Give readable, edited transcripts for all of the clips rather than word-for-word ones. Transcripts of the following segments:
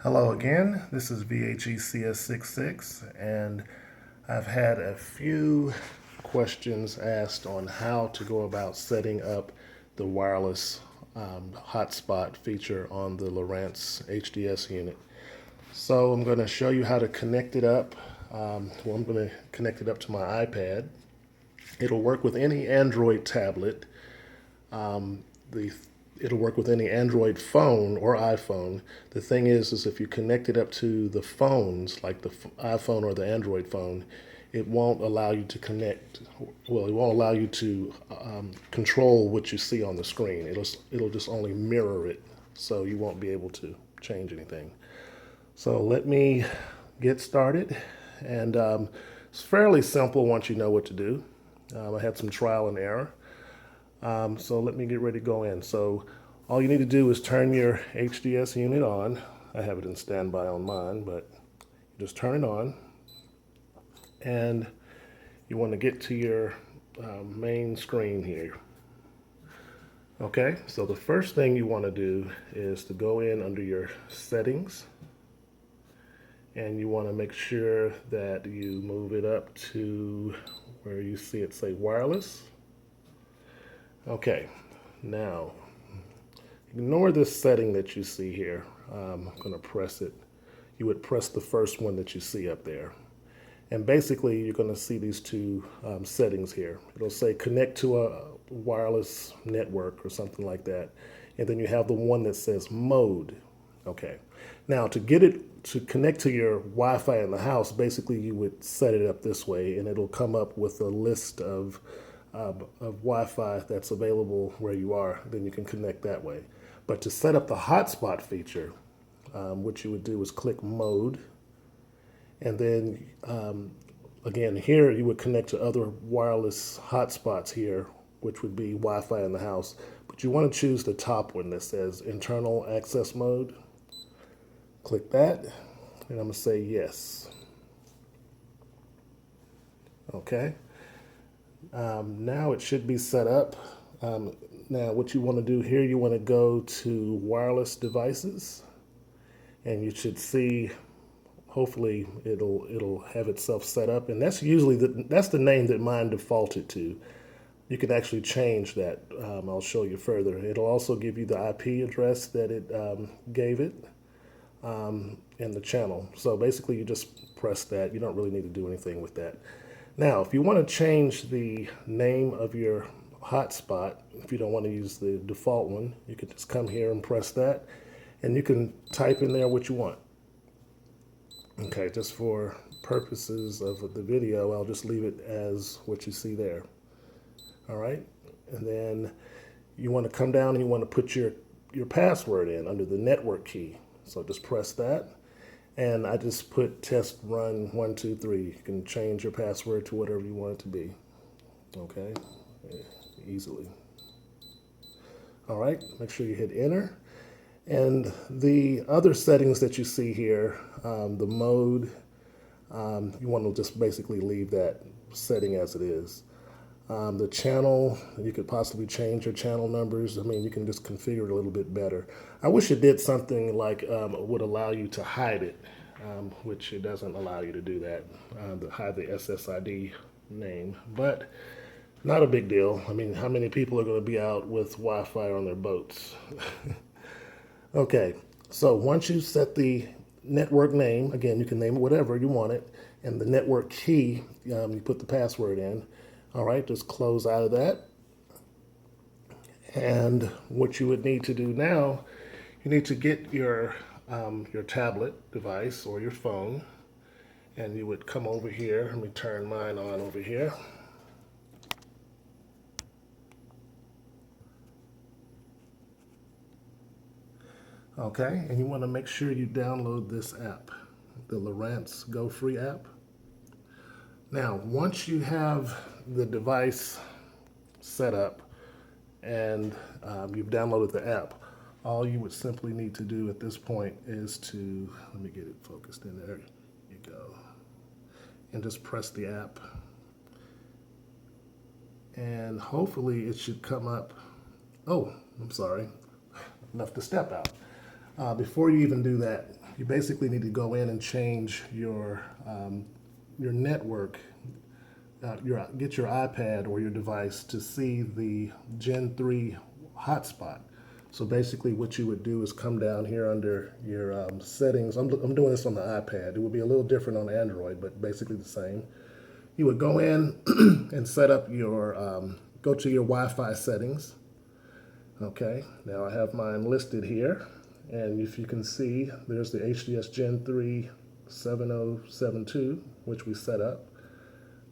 Hello again, this is VHECS66, and I've had a few questions asked on how to go about setting up the wireless hotspot feature on the Lowrance HDS unit. So I'm going to show you how to connect it up. I'm going to connect it up to my iPad. It'll work with any Android tablet. It'll work with any Android phone or iPhone. The thing is if you connect it up to the phones, like the iPhone or the Android phone, it won't allow you to connect. Well, it won't allow you to control what you see on the screen. It'll just only mirror it, so you won't be able to change anything. So let me get started, and it's fairly simple once you know what to do. I had some trial and error. So let me get ready to go in. So all you need to do is turn your HDS unit on. I have it in standby on mine, but you just turn it on. And you want to get to your main screen here. Okay, so the first thing you want to do is to go in under your settings. And you want to make sure that you move it up to where you see it say wireless. Okay, now ignore this setting that you see here. I'm going to press it. You would press the first one that you see up there. And basically, you're going to see these two settings here. It'll say connect to a wireless network or something like that. And then you have the one that says mode. Okay. Now, to get it to connect to your Wi-Fi in the house, basically you would set it up this way, and it'll come up with a list of Wi-Fi that's available where you are. Then you can connect that way. But to set up the hotspot feature, what you would do is click mode, and then again here you would connect to other wireless hotspots here, which would be Wi-Fi in the house. But you want to choose the top one that says internal access mode. Click that, and I'm going to say yes. Okay. Now it should be set up. Now what you want to do here, you want to go to wireless devices, and you should see, hopefully it'll have itself set up, and that's usually that's the name that mine defaulted to. You can actually change that. I'll show you further. It'll also give you the IP address that it gave it in the channel. So basically you just press that. You don't really need to do anything with that. Now, if you want to change the name of your hotspot, if you don't want to use the default one, you can just come here and press that, and you can type in there what you want. Okay, just for purposes of the video, I'll just leave it as what you see there. All right, and then you want to come down and you want to put your password in under the network key. So just press that. And I just put test run 1, 2, 3. You can change your password to whatever you want it to be. Okay, easily. All right, make sure you hit enter. And the other settings that you see here, the mode, you want to just basically leave that setting as it is. The channel, you could possibly change your channel numbers. I mean, you can just configure it a little bit better. I wish it did something like would allow you to hide it, which it doesn't allow you to do that, to hide the SSID name, but not a big deal. I mean, how many people are going to be out with Wi-Fi on their boats? Okay, so once you set the network name, again, you can name it whatever you want it, and the network key, you put the password in. All right, just close out of that. And what you would need to do now, you need to get your tablet device or your phone, and you would come over here. Let me turn mine on over here. Okay, and you want to make sure you download this app, the Lowrance Go Free app. Now, once you have the device set up and you've downloaded the app, all you would simply need to do at this point is to, let me get it focused in there, you go, and just press the app. And hopefully it should come up. Oh, I'm sorry, left the step out. Before you even do that, you basically need to go in and change your network, get your iPad or your device to see the Gen 3 hotspot. So basically what you would do is come down here under your settings. I'm doing this on the iPad. It would be a little different on Android, but basically the same. You would go in and set up your, go to your Wi-Fi settings. Okay, now I have mine listed here. And if you can see, there's the HDS Gen 3 7072, which we set up,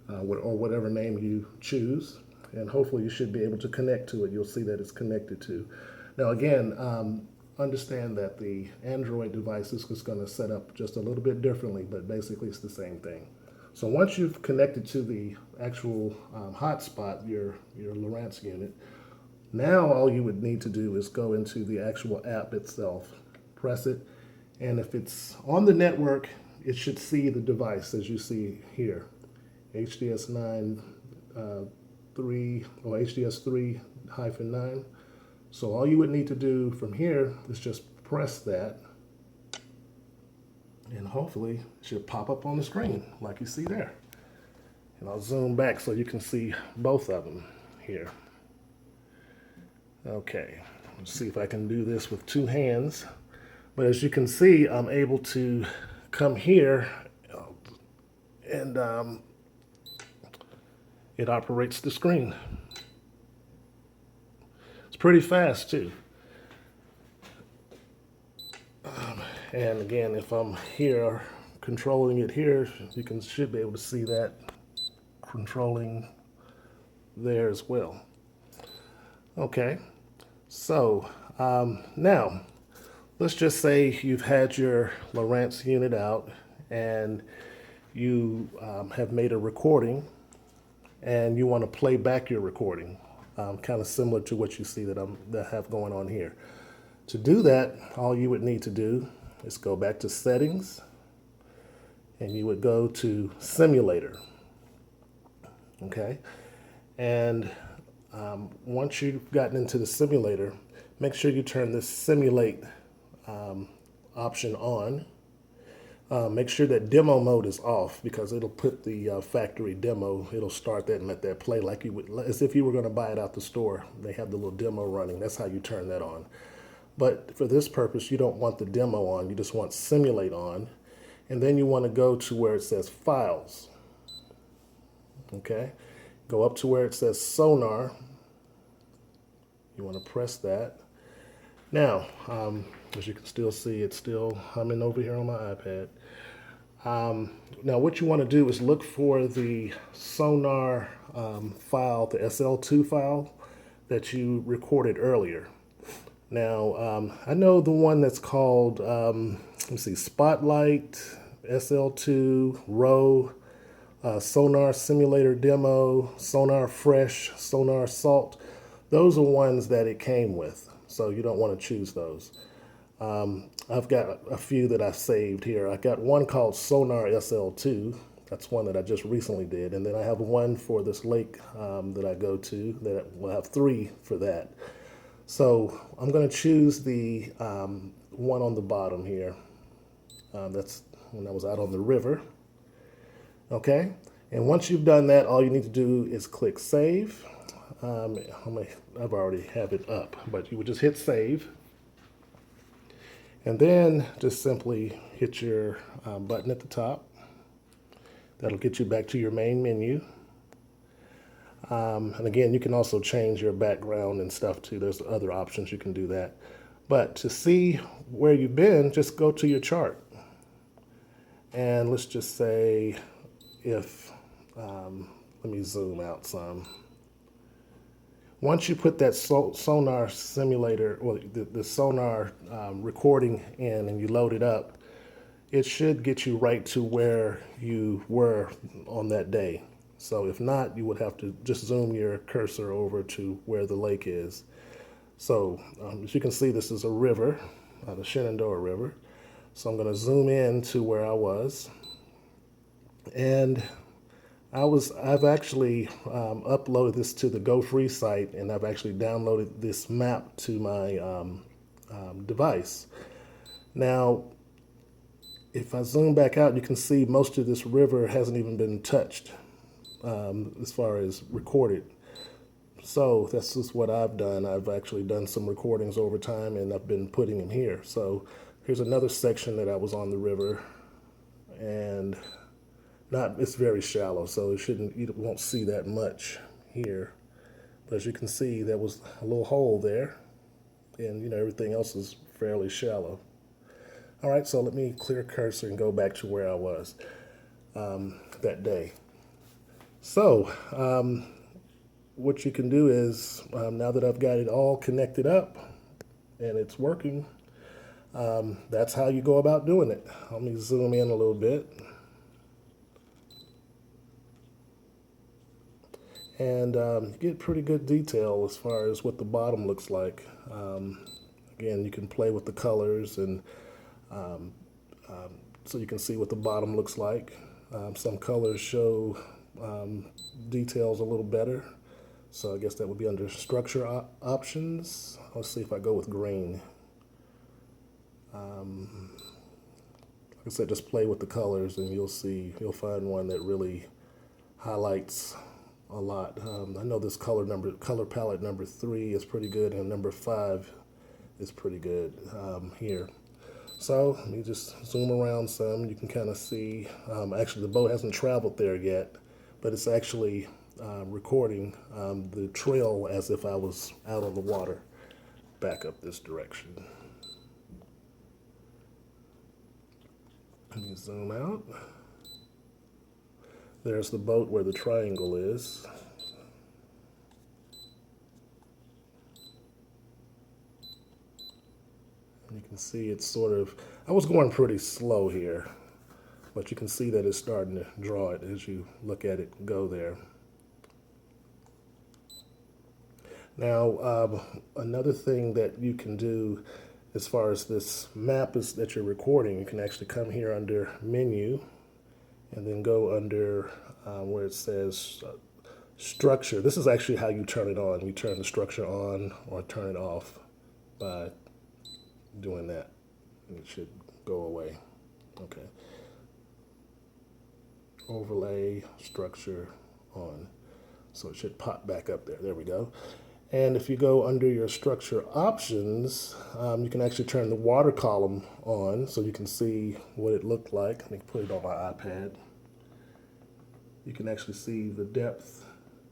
or whatever name you choose. And hopefully you should be able to connect to it. You'll see that it's connected to. Now again, understand that the Android device is just going to set up just a little bit differently, but basically it's the same thing. So once you've connected to the actual hotspot, your Lowrance unit, now all you would need to do is go into the actual app itself, press it, and if it's on the network, it should see the device as you see here, HDS 3 or HDS 3-9. So all you would need to do from here is just press that, and hopefully it should pop up on the screen like you see there. And I'll zoom back so you can see both of them here. Okay, let's see if I can do this with two hands. But as you can see, I'm able to come here and it operates the screen. It's pretty fast too. And again, if I'm here controlling it here, you should be able to see that controlling there as well. Okay, so now let's just say you've had your Lowrance unit out and you have made a recording and you want to play back your recording, kind of similar to what you see that I have going on here. To do that, all you would need to do is go back to settings and you would go to simulator. Okay, and once you've gotten into the simulator, make sure you turn this simulate option on. Make sure that demo mode is off because it'll put the factory demo, it'll start that and let that play like you would, as if you were going to buy it out the store. They have the little demo running. That's how you turn that on. But for this purpose, you don't want the demo on. You just want simulate on. And then you want to go to where it says files. Okay, go up to where it says Sonar. You want to press that. Now, as you can still see, it's still humming over here on my iPad. Now, what you want to do is look for the Sonar file, the SL2 file that you recorded earlier. Now, I know the one that's called, let's see, Spotlight, SL2, Row, Sonar Simulator Demo, Sonar Fresh, Sonar Salt. Those are ones that it came with, so you don't want to choose those. I've got a few that I've saved here. I got one called Sonar SL2. That's one that I just recently did. And then I have one for this lake that I go to that will have 3 for that. So I'm going to choose the one on the bottom here. That's when I was out on the river. Okay, and once you've done that, all you need to do is click save. I've already have it up, but you would just hit save. And then just simply hit your button at the top. That'll get you back to your main menu. And again, you can also change your background and stuff too. There's other options you can do that. But to see where you've been, just go to your chart. And let's just say if, let me zoom out some. Once you put that Sonar simulator, or the Sonar recording in and you load it up, it should get you right to where you were on that day. So if not, you would have to just zoom your cursor over to where the lake is. So as you can see, this is a river, the Shenandoah River. So I'm going to zoom in to where I was. And I've actually uploaded this to the Go Free site, and I've actually downloaded this map to my device. Now, if I zoom back out, you can see most of this river hasn't even been touched as far as recorded. So that's just what I've done. I've actually done some recordings over time and I've been putting them here. So here's another section that I was on the river, and it's very shallow, so you won't see that much here. But as you can see, there was a little hole there, and everything else is fairly shallow. All right, so let me clear cursor and go back to where I was that day. So what you can do is, now that I've got it all connected up and it's working, that's how you go about doing it. Let me zoom in a little bit. And you get pretty good detail as far as what the bottom looks like. Again, you can play with the colors, and so you can see what the bottom looks like. Some colors show details a little better. So I guess that would be under structure options. Let's see if I go with green. Like I said, just play with the colors and you'll find one that really highlights a lot. I know this color palette number 3 is pretty good, and number 5 is pretty good here. So let me just zoom around some. You can kind of see, actually the boat hasn't traveled there yet, but it's actually recording the trail as if I was out on the water back up this direction. Let me zoom out. There's the boat where the triangle is. And you can see it's sort of, I was going pretty slow here, but you can see that it's starting to draw it as you look at it go there. Now, another thing that you can do as far as this map is that you're recording, you can actually come here under Menu and then go under where it says Structure. This is actually how you turn it on. You turn the structure on or turn it off by doing that. And it should go away. Okay. Overlay, structure on. So it should pop back up there. There we go. And if you go under your structure options, you can actually turn the water column on so you can see what it looked like. Let me put it on my iPad. You can actually see the depth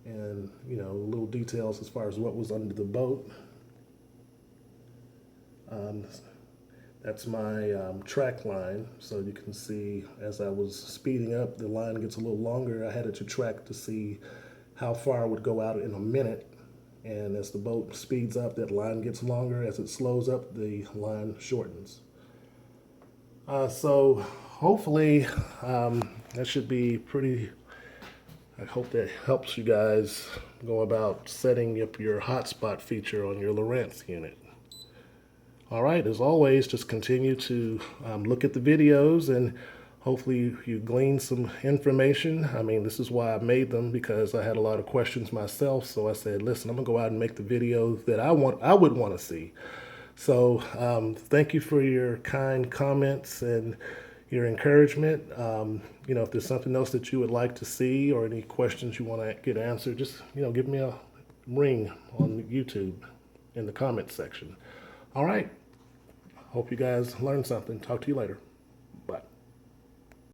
and little details as far as what was under the boat. That's my track line, so you can see as I was speeding up, the line gets a little longer. I had it to track to see how far it would go out in a minute. And as the boat speeds up, that line gets longer. As it slows up, the line shortens. So hopefully that should be pretty, I hope that helps you guys go about setting up your hotspot feature on your Lowrance unit. All right, as always, just continue to look at the videos, and hopefully you glean some information. I mean, this is why I made them, because I had a lot of questions myself. So I said, listen, I'm gonna go out and make the video that I would want to see. So thank you for your kind comments and your encouragement. If there's something else that you would like to see or any questions you want to get answered, just give me a ring on YouTube in the comments section. All right. Hope you guys learned something. Talk to you later.